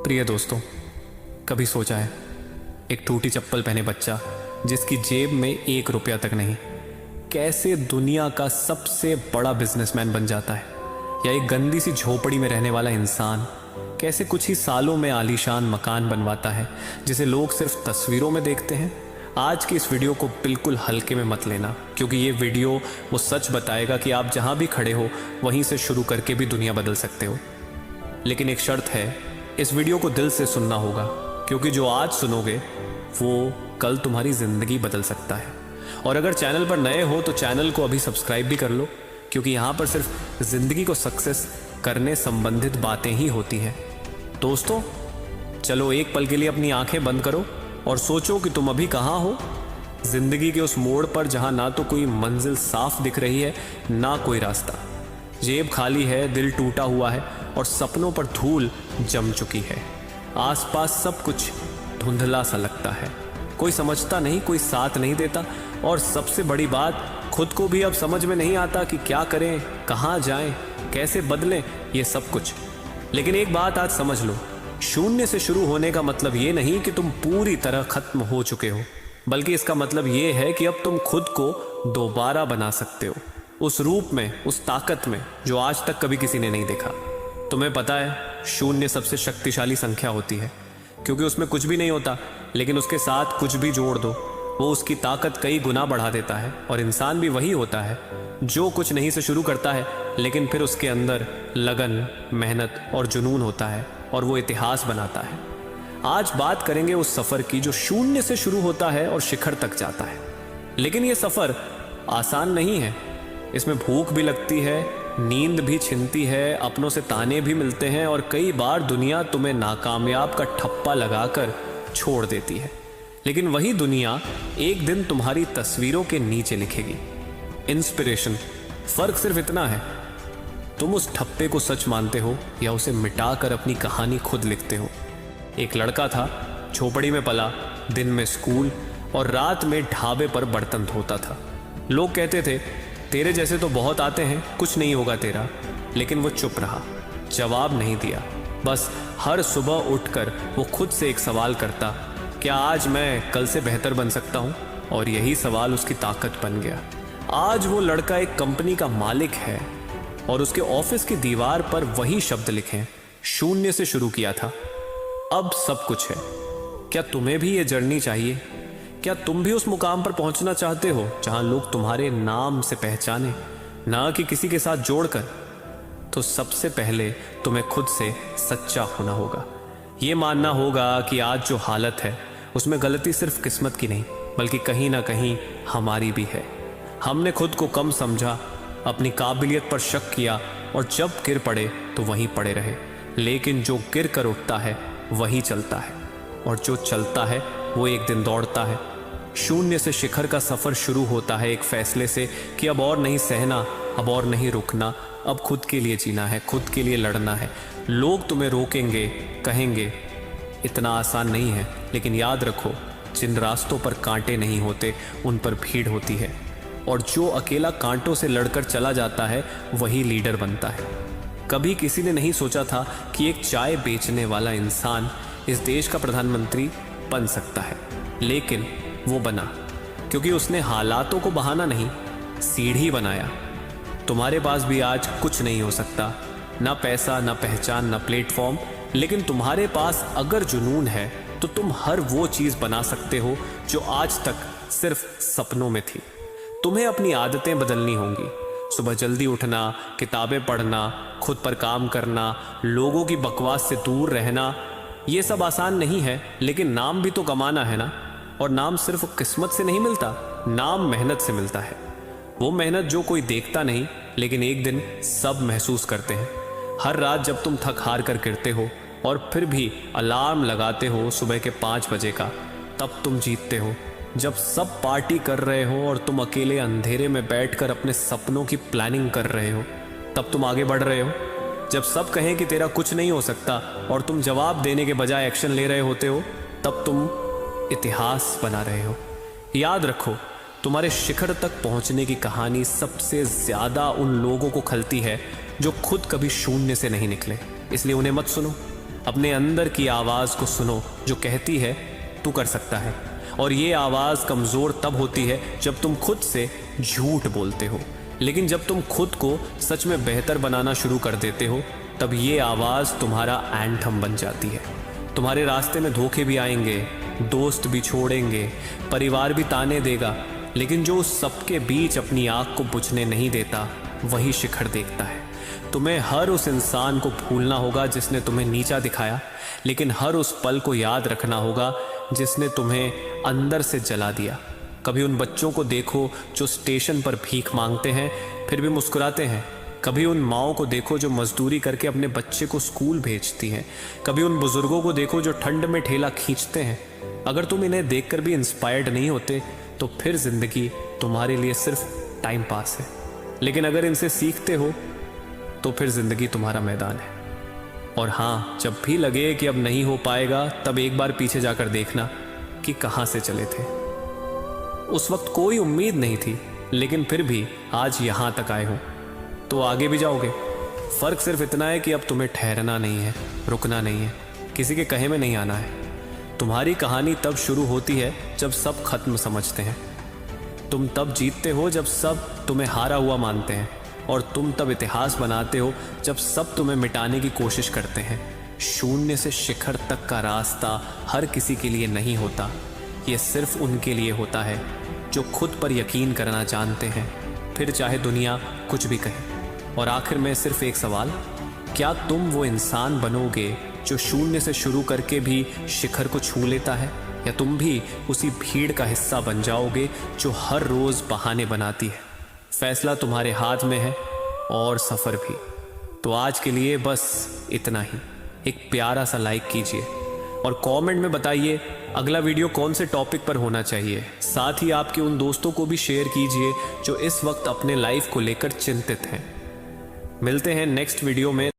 प्रिय दोस्तों, कभी सोचा है एक टूटी चप्पल पहने बच्चा जिसकी जेब में 1 रुपया तक नहीं, कैसे दुनिया का सबसे बड़ा बिजनेसमैन बन जाता है? या एक गंदी सी झोपड़ी में रहने वाला इंसान कैसे कुछ ही सालों में आलीशान मकान बनवाता है जिसे लोग सिर्फ तस्वीरों में देखते हैं? आज की इस वीडियो को बिल्कुल हल्के में मत लेना, क्योंकि ये वीडियो वो सच बताएगा कि आप जहां भी खड़े हो वहीं से शुरू करके भी दुनिया बदल सकते हो। लेकिन एक शर्त है, इस वीडियो को दिल से सुनना होगा, क्योंकि जो आज सुनोगे वो कल तुम्हारी जिंदगी बदल सकता है। और अगर चैनल पर नए हो तो चैनल को अभी सब्सक्राइब भी कर लो, क्योंकि यहाँ पर सिर्फ जिंदगी को सक्सेस करने संबंधित बातें ही होती हैं। दोस्तों, चलो एक पल के लिए अपनी आंखें बंद करो और सोचो कि तुम अभी कहाँ हो। जिंदगी के उस मोड़ पर जहाँ ना तो कोई मंजिल साफ दिख रही है, ना कोई रास्ता। जेब खाली है, दिल टूटा हुआ है और सपनों पर धूल जम चुकी है। आसपास सब कुछ धुंधला सा लगता है, कोई समझता नहीं, कोई साथ नहीं देता, और सबसे बड़ी बात, खुद को भी अब समझ में नहीं आता कि क्या करें, कहाँ जाएं, कैसे बदलें ये सब कुछ। लेकिन एक बात आज समझ लो, शून्य से शुरू होने का मतलब ये नहीं कि तुम पूरी तरह खत्म हो चुके हो, बल्कि इसका मतलब ये है कि अब तुम खुद को दोबारा बना सकते हो, उस रूप में, उस ताकत में जो आज तक कभी किसी ने नहीं देखा। तुम्हें पता है, शून्य सबसे शक्तिशाली संख्या होती है, क्योंकि उसमें कुछ भी नहीं होता, लेकिन उसके साथ कुछ भी जोड़ दो, वो उसकी ताकत कई गुना बढ़ा देता है। और इंसान भी वही होता है जो कुछ नहीं से शुरू करता है, लेकिन फिर उसके अंदर लगन, मेहनत और जुनून होता है, और वो इतिहास बनाता है। आज बात करेंगे उस सफर की जो शून्य से शुरू होता है और शिखर तक जाता है। लेकिन ये सफर आसान नहीं है, इसमें भूख भी लगती है, नींद भी छिनती है, अपनों से ताने भी मिलते हैं, और कई बार दुनिया तुम्हें नाकामयाब का ठप्पा लगाकर छोड़ देती है। लेकिन वही दुनिया एक दिन तुम्हारी तस्वीरों के नीचे लिखेगी इंस्पिरेशन। फर्क सिर्फ इतना है, तुम उस ठप्पे को सच मानते हो या उसे मिटाकर अपनी कहानी खुद लिखते हो। एक लड़का था, झोपड़ी में पला, दिन में स्कूल और रात में ढाबे पर बर्तन धोता था। लोग कहते थे, तेरे जैसे तो बहुत आते हैं, कुछ नहीं होगा तेरा। लेकिन वो चुप रहा, जवाब नहीं दिया। बस हर सुबह उठकर वो खुद से एक सवाल करता, क्या आज मैं कल से बेहतर बन सकता हूँ? और यही सवाल उसकी ताकत बन गया। आज वो लड़का एक कंपनी का मालिक है, और उसके ऑफिस की दीवार पर वही शब्द लिखे, शून्य से शुरू किया था, अब सब कुछ है। क्या तुम्हें भी ये जर्नी चाहिए? क्या तुम भी उस मुकाम पर पहुंचना चाहते हो जहां लोग तुम्हारे नाम से पहचाने, ना कि किसी के साथ जोड़कर? तो सबसे पहले तुम्हें खुद से सच्चा होना होगा। ये मानना होगा कि आज जो हालत है उसमें गलती सिर्फ किस्मत की नहीं, बल्कि कहीं ना कहीं हमारी भी है। हमने खुद को कम समझा, अपनी काबिलियत पर शक किया, और जब गिर पड़े तो वहीं पड़े रहे। लेकिन जो गिर कर उठता है वही चलता है, और जो चलता है वो एक दिन दौड़ता है। शून्य से शिखर का सफर शुरू होता है एक फैसले से कि अब और नहीं सहना, अब और नहीं रुकना, अब खुद के लिए जीना है, खुद के लिए लड़ना है। लोग तुम्हें रोकेंगे, कहेंगे इतना आसान नहीं है, लेकिन याद रखो, जिन रास्तों पर कांटे नहीं होते उन पर भीड़ होती है, और जो अकेला कांटों से लड़कर चला जाता है वही लीडर बनता है। कभी किसी ने नहीं सोचा था कि एक चाय बेचने वाला इंसान इस देश का प्रधानमंत्री बन सकता है, लेकिन वो बना, क्योंकि उसने हालातों को बहाना नहीं, सीढ़ी बनाया। तुम्हारे पास भी आज कुछ नहीं हो सकता, ना पैसा, ना पहचान, ना प्लेटफॉर्म, लेकिन तुम्हारे पास अगर जुनून है तो तुम हर वो चीज बना सकते हो जो आज तक सिर्फ सपनों में थी। तुम्हें अपनी आदतें बदलनी होंगी, सुबह जल्दी उठना, किताबें पढ़ना, खुद पर काम करना, लोगों की बकवास से दूर रहना। ये सब आसान नहीं है, लेकिन नाम भी तो कमाना है ना। और नाम सिर्फ किस्मत से नहीं मिलता, नाम मेहनत से मिलता है। वो मेहनत जो कोई देखता नहीं, लेकिन एक दिन सब महसूस करते हैं। हर रात जब तुम थक हार कर गिरते हो और फिर भी अलार्म लगाते हो सुबह के 5 बजे का, तब तुम जीतते हो। जब सब पार्टी कर रहे हो और तुम अकेले अंधेरे में बैठकर अपने सपनों की प्लानिंग कर रहे हो, तब तुम आगे बढ़ रहे हो। जब सब कहें कि तेरा कुछ नहीं हो सकता और तुम जवाब देने के बजाय एक्शन ले रहे होते हो, तब तुम इतिहास बना रहे हो। याद रखो, तुम्हारे शिखर तक पहुंचने की कहानी सबसे ज्यादा उन लोगों को खलती है जो खुद कभी शून्य से नहीं निकले। इसलिए उन्हें मत सुनो, अपने अंदर की आवाज़ को सुनो जो कहती है तू कर सकता है। और ये आवाज़ कमज़ोर तब होती है जब तुम खुद से झूठ बोलते हो, लेकिन जब तुम खुद को सच में बेहतर बनाना शुरू कर देते हो तब ये आवाज़ तुम्हारा एंथम बन जाती है। तुम्हारे रास्ते में धोखे भी आएंगे, दोस्त भी छोड़ेंगे, परिवार भी ताने देगा, लेकिन जो उस सबके बीच अपनी आँख को बुझने नहीं देता वही शिखर देखता है। तुम्हें हर उस इंसान को भूलना होगा जिसने तुम्हें नीचा दिखाया, लेकिन हर उस पल को याद रखना होगा जिसने तुम्हें अंदर से जला दिया। कभी उन बच्चों को देखो जो स्टेशन पर भीख मांगते हैं फिर भी मुस्कुराते हैं। कभी उन माओं को देखो जो मजदूरी करके अपने बच्चे को स्कूल भेजती हैं। कभी उन बुजुर्गों को देखो जो ठंड में ठेला खींचते हैं। अगर तुम इन्हें देखकर भी इंस्पायर्ड नहीं होते तो फिर जिंदगी तुम्हारे लिए सिर्फ टाइम पास है, लेकिन अगर इनसे सीखते हो तो फिर जिंदगी तुम्हारा मैदान है। और हाँ, जब भी लगे कि अब नहीं हो पाएगा तब एक बार पीछे जाकर देखना कि कहाँ से चले थे। उस वक्त कोई उम्मीद नहीं थी, लेकिन फिर भी आज यहाँ तक आए हो तो आगे भी जाओगे। फर्क सिर्फ इतना है कि अब तुम्हें ठहरना नहीं है, रुकना नहीं है, किसी के कहे में नहीं आना है। तुम्हारी कहानी तब शुरू होती है जब सब खत्म समझते हैं। तुम तब जीतते हो जब सब तुम्हें हारा हुआ मानते हैं, और तुम तब इतिहास बनाते हो जब सब तुम्हें मिटाने की कोशिश करते हैं। शून्य से शिखर तक का रास्ता हर किसी के लिए नहीं होता, ये सिर्फ उनके लिए होता है जो खुद पर यकीन करना जानते हैं, फिर चाहे दुनिया कुछ भी कहे। और आखिर में सिर्फ एक सवाल, क्या तुम वो इंसान बनोगे जो शून्य से शुरू करके भी शिखर को छू लेता है, या तुम भी उसी भीड़ का हिस्सा बन जाओगे जो हर रोज़ बहाने बनाती है? फैसला तुम्हारे हाथ में है और सफ़र भी। तो आज के लिए बस इतना ही। एक प्यारा सा लाइक कीजिए और कमेंट में बताइए अगला वीडियो कौन से टॉपिक पर होना चाहिए। साथ ही आपके उन दोस्तों को भी शेयर कीजिए जो इस वक्त अपने लाइफ को लेकर चिंतित हैं। मिलते हैं नेक्स्ट वीडियो में।